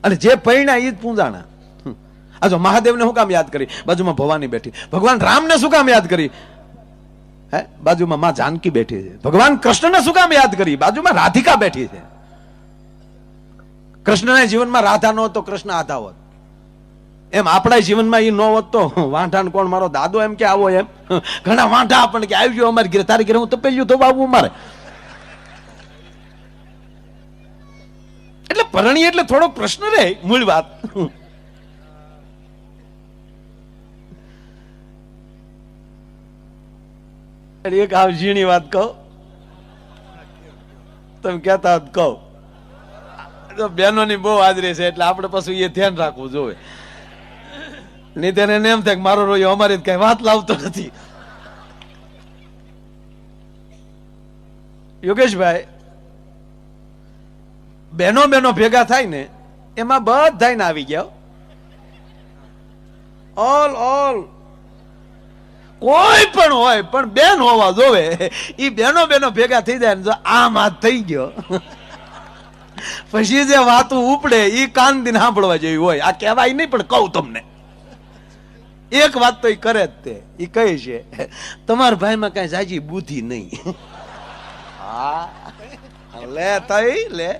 અને જે પૈણા એ જ પૂંજાણા. આ જો મહાદેવને શું કામ યાદ કરી? બાજુમાં ભવાની બેઠી. ભગવાન રામને શું કામ યાદ કરી? હે, બાજુમાં માં જાનકી બેઠી છે. ભગવાન કૃષ્ણને શું કામ યાદ કરી? બાજુમાં રાધિકા બેઠી છે. કૃષ્ણના જીવનમાં રાધા ન હોત તો કૃષ્ણ આધા હોત. એમ આપણા જીવનમાં એ ન હોત તો વાંઢા કોણ? મારો દાદો એમ કે આવો એમ ઘણા વાંઢા આપણને કે આવી ગયો અમારી ઘરે, તારી ઘરે હું તપેલ્યું તો બાબુ મારે. એટલે પરણી એટલે થોડો પ્રશ્ન રહે. મૂળ વાત એક આ ઝીણી વાત કહો, તમે કહેતા કહો. બહેનોની બહુ હાજરી છે એટલે આપણે પાછું એ ધ્યાન રાખવું જોવે. નહીં તેને એમ થાય કે મારો રોયો અમારી કઈ વાત લાવતો નથી. યોગેશભાઈ, બહેનો ભેગા થાય ને એમાં બધા ને આવી ગયા. ઓલ કોઈ પણ હોય પણ બેન હોવા જોવે. ઈ બહેનો ભેગા થઈ જાય ને જો આમ હાથ થઈ ગયો પછી જે વાતો ઉપડે ઈ કાન દીને સાંભળવા જેવી હોય. આ કહેવાય નહીં પણ કહું તમને એક વાત તો ઈ કરે જ તે. ઈ કહે છે તમારા ભાઈમાં કઈ જાજી બુદ્ધિ નહીં. હા લે તઈ લે.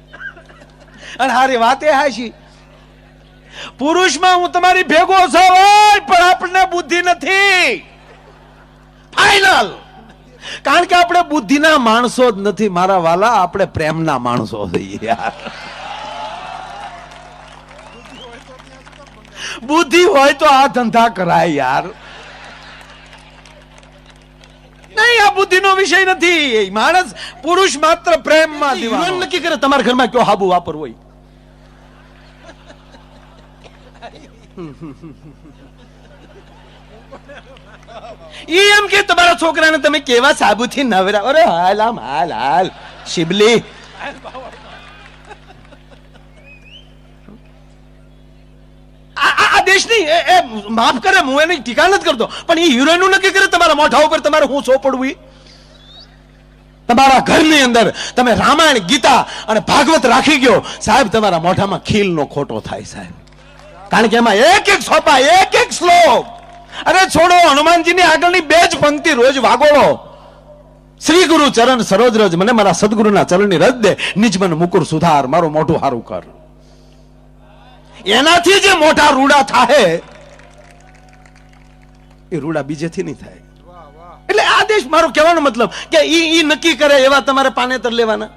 અને હારી વાત એ હાશી, પુરુષમાં હું તમારી ભેગો છું પણ આપણને બુદ્ધિ નથી. ફાઈનલ. કારણ કે આપણે બુદ્ધિના માણસો જ નથી મારા વાલા, આપણે પ્રેમના માણસો છીએ યાર. બુદ્ધિ હોય તો આ ધંધા કરાય યાર. નહીં, આ બુદ્ધિનો વિષય નથી. માણસ પુરુષ માત્ર પ્રેમમાં દીવાનો નક્કી કરે તમારા ઘરમાં કયો હાબુ વાપરવો હોય. ઈ એમ કે તમારા છોકરાને તમે કેવા સાબુથી નવરા. અરે હાલ આમ હાલ શિબલી. આ દેશની માફ કરે, હું એની ટીકા નથી કરતો, પણ એ હિરોઈન નક્કી કરે તમારા મોઢા ઉપર તમારે હું સોંપડવું. તમારા ઘરની અંદર તમે રામાયણ, ગીતા અને ભાગવત રાખી ગયો સાહેબ, તમારા મોઢામાં ખીલનો ખોટો થાય સાહેબ. કારણ કે એમાં એક સોપા, એક શ્લોક. અરે છોડો, હનુમાનજીની આગળની બે જ પંક્તિ રોજ વાગોળો. શ્રી ગુરુ ચરણ સરોજ રજ, મને મારા સદગુરુના ચરણની રજ દે. નિજ મન મુકુર સુધાર, મારું મોઢું હારું કર. એનાથી જે મોટા રૂડા થાય એ રૂડા બીજેથી નહીં થાય. એટલે આ દેશ, મારો કહેવાનો મતલબ કે ઈ નક્કી કરે એવા તમારે પાનેતર લેવાના.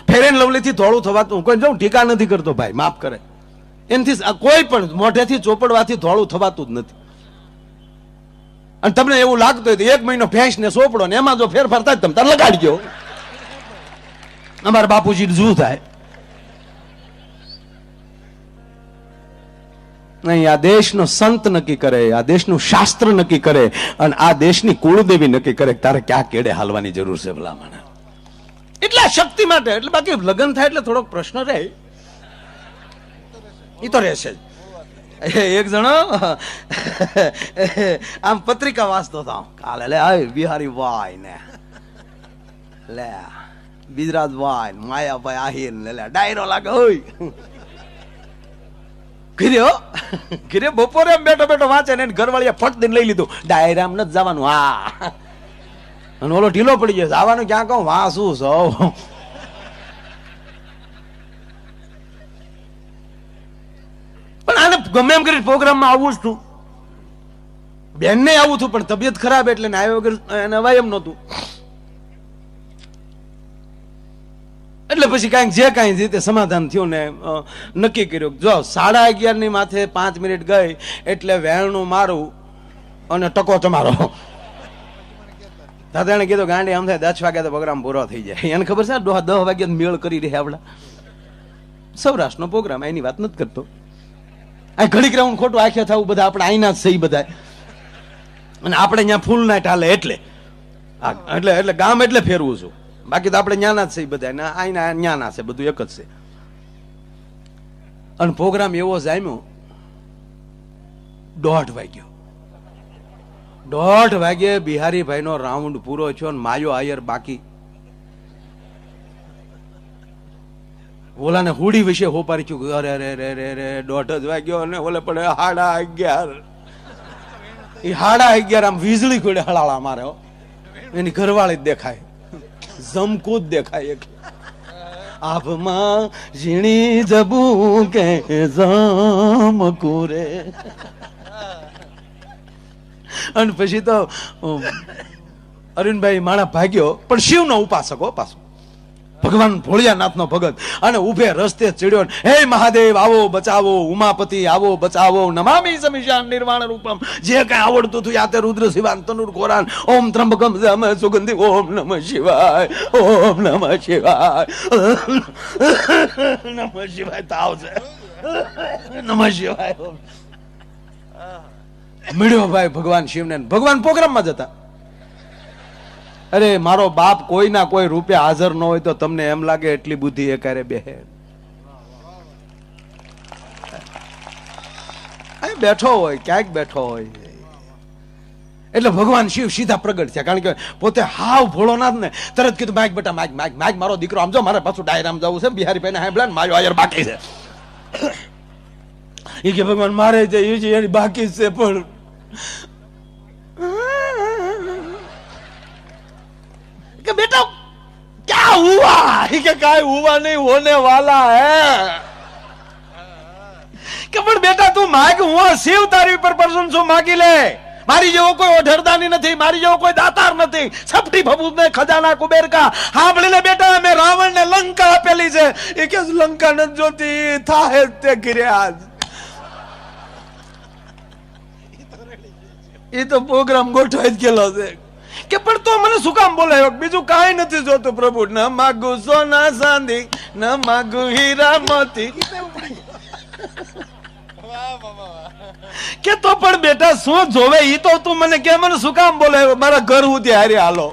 ફેર એન્ડ લવલી થી ધોળું થવાતું કોઈ જો ટીકા નથી કરતો ભાઈ, માફ કરે. એનાથી કોઈ પણ મોઢેથી ચોપડવાથી ધોળું થવાતું જ નથી. અને તમને એવું લાગતું હોય તો 1 મહિનો ભેંસ ને સોપડો ને એમાં જો ફેરફાર થાય તમે તાર લગાડજો. અમારા બાપુજી જુ થાય નહીં. આ દેશનો સંત નક્કી કરે, આ દેશનું શાસ્ત્ર નક્કી કરે, અને આ દેશની કુળદેવી નક્કી કરે તારે ક્યાં કેડે હાલવાની જરૂર છે ભલામણ. એટલા શક્તિ માટે. એટલે બાકી લગ્ન થાય એટલે થોડોક પ્રશ્ન રહે, એ તો રહેશે જ. એક જણો આમ પત્રિકા વાંચતો હતો કાલે, લે બિહારી વાય ને લે ગુજરાત વાય માયાભાઈ આહિર ને લે ડાયરો લાગે હોય ઘરે બપોરે બેઠો વાંચે ને ઘરવાળીએ ફટ દઈને લઈ લીધું. ડાયરામ નથી જવાનું. હા, અને ઓલો ઢીલો પડી ગયો, જવાનું ક્યાં કહું વાંચું સૌ. પણ આને ગમે એમ કરી પ્રોગ્રામમાં આવું જ છું. બેન ને આવું છું પણ તબિયત ખરાબ એટલે આવ્યા વગર એને અવાય એમ નહોતું. એટલે પછી કાંઈક જે કાંઈ રીતે સમાધાન થયું ને નક્કી કર્યું. જો 11:30 ની માથે 5 મિનિટ ગઈ એટલે વેણું મારું અને ટકો તમારો. દાદા એને કીધું ગાંડી આમ થાય 10 વાગ્યા તો પ્રોગ્રામ પૂરો થઈ જાય. એને ખબર છે 10 વાગ્યા મેળ કરી રહ્યા આપડા. સૌરાષ્ટ્રનો પ્રોગ્રામ, એની વાત નથી કરતો. આ ઘડીક રાઉન્ડ ખોટું આખ્યા થવું બધા આપણે આઈના જ સહી બધા. અને આપણે ત્યાં ફૂલ નાઈટ હાલે એટલે એટલે ગામ એટલે ફેરવું છું. બાકી તો આપણે ન્યાના જ છે બધા, આઈના ન્યાના છે, બધું એક જ છે. અને પ્રોગ્રામ એવો જામ્યો 1:30 વાગ્યો. 1:30 વાગે બિહારીભાઈ નો રાઉન્ડ પૂરો થયો ને માયો આયર બાકી. ઓલાને હુડી વિશે હોપારી ચૂક, અરે રે રે રે રે 1:30 વાગ્યો અને ઓલે પડે 11:30. એ 11:30 આમ વીજળી કોડે હળાળા મારે હો. એની ઘરવાળી જ દેખાય, જમકૂદ દેખાય. એક આભમાં ઝીણી જબુ કે જમકુરે. અને પછી તો અરવિંદભાઈ માણા ભાગ્યો, પણ શિવનો ઉપાસક હો પાછો, ભગવાન ભોળિયાનાથનો ભગત. અને ઉભે રસ્તે ચડ્યો, હે મહાદેવ આવો બચાવો, ઉમાપતિ આવો બચાવો, નમામિ સમિશાન નિર્વાણ રૂપમ. જે કઈ આવડતું હતું યાતે રુદ્ર શિવાન તનુર કોરાન, ઓમ ત્રંબકમ જમ સુગંધિ, ઓમ નમઃ શિવાય, ઓમ નમઃ શિવાય, નમઃ શિવાય. તાવ છે, નમઃ શિવાય. મળ્યો ભાઈ ભગવાન શિવને. ભગવાન પ્રોગ્રામમાં જતા. અરે મારો બાપ કોઈના કોઈ રૂપે હાજર ન હોય તો તમને એમ લાગે એટલી બુદ્ધિ એકારે બેહે. બેઠો હોય, ક્યાંક બેઠો હોય. એટલે ભગવાન શિવ સીધા પ્રગટ થયા, કારણ કે પોતે હાવ ભોળો ના જ ને. તરત કીધું માઇક બેટા માઇક માઇક માઇક, મારો દીકરો આમ જો, મારે પાછું ડાયરામ જવું છે, બિહારી ભાઈને સાંભળ્યા ને મારો આયર બાકી છે. એ કે ભગવાન મારે છે એની બાકી છે, પણ कि बेटा क्या हुआ? कि काय हुआ नहीं, होने वाला है. कि પણ બેટા તું માગ, હું શિવ તારી ઉપર પ્રસન્ન છું, માગી લે. મારી જેવો કોઈ ઓઢરદાની નથી, મારી જેવો કોઈ દાતાર નથી. સપટી ભભૂત ને ખજાના કુબેર કા. સાંભળી લે બેટા, મેં રાવણ ને લંકા આપેલી છે. એ કે લંકા ન જોતી, થાહે તે ગિર્યા. એ તો પ્રોગ્રામ ગોઠવાઈ જ ગયેલો છે. કે પણ તો મને શું કામ બોલાયો? બીજું કાંઈ નથી જોતું પ્રભુ. ન માગુ સોના ચાંદી, ન માગુ હીરા મોતી. કે તો પણ બેટા શું જોવે ઈ તો તું મને કે, મને શું કામ બોલાયો? મારા ઘર સુધી હારે હાલો.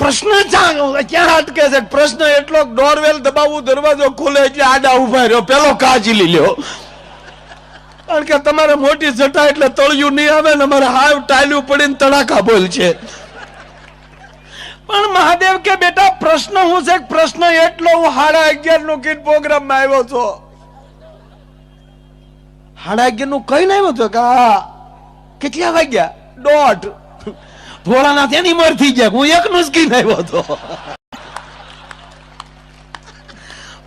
પ્રશ્ન ક્યાં અટકે છે? પ્રશ્ન એટલો, ડોરવેલ દબાવવું, દરવાજો ખોલે એટલે આડા ઉભા રહ્યો, પેલો કાચી લ્યો. કારણ કે તમારે મોટી જટા એટલે તળિયું નહીં આવે ને, અમારે હાવ ટાલ્યું પડીને તડાકા બોલ છે. પણ મહાદેવ કે બેટા પ્રશ્ન હું છે? પ્રશ્ન એટલો, હું 11:30 નું કીટ પ્રોગ્રામ માં આવ્યો છો. 11:30 નું કઈ ને આવ્યો છો? કેટલા વાગ્યા? 1:30. ભોળાનાથ એની મર થઈ ગયા, હું એક નું જ કીને આવ્યો હતો.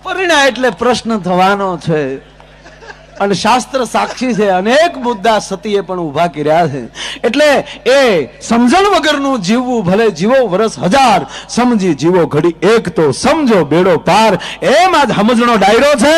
પરિણા એટલે પ્રશ્ન થવાનો છે. અને શાસ્ત્ર સાક્ષી છે, અનેક મુદ્દા સતીએ પણ ઉભા કર્યા છે. એટલે એ સમજણ વગરનું જીવવું, ભલે જીવો વર્ષ 1000, સમજી જીવો ઘડી એક, તો સમજો બેડો પાર. એમ આજ સમજણો ડાયરો છે.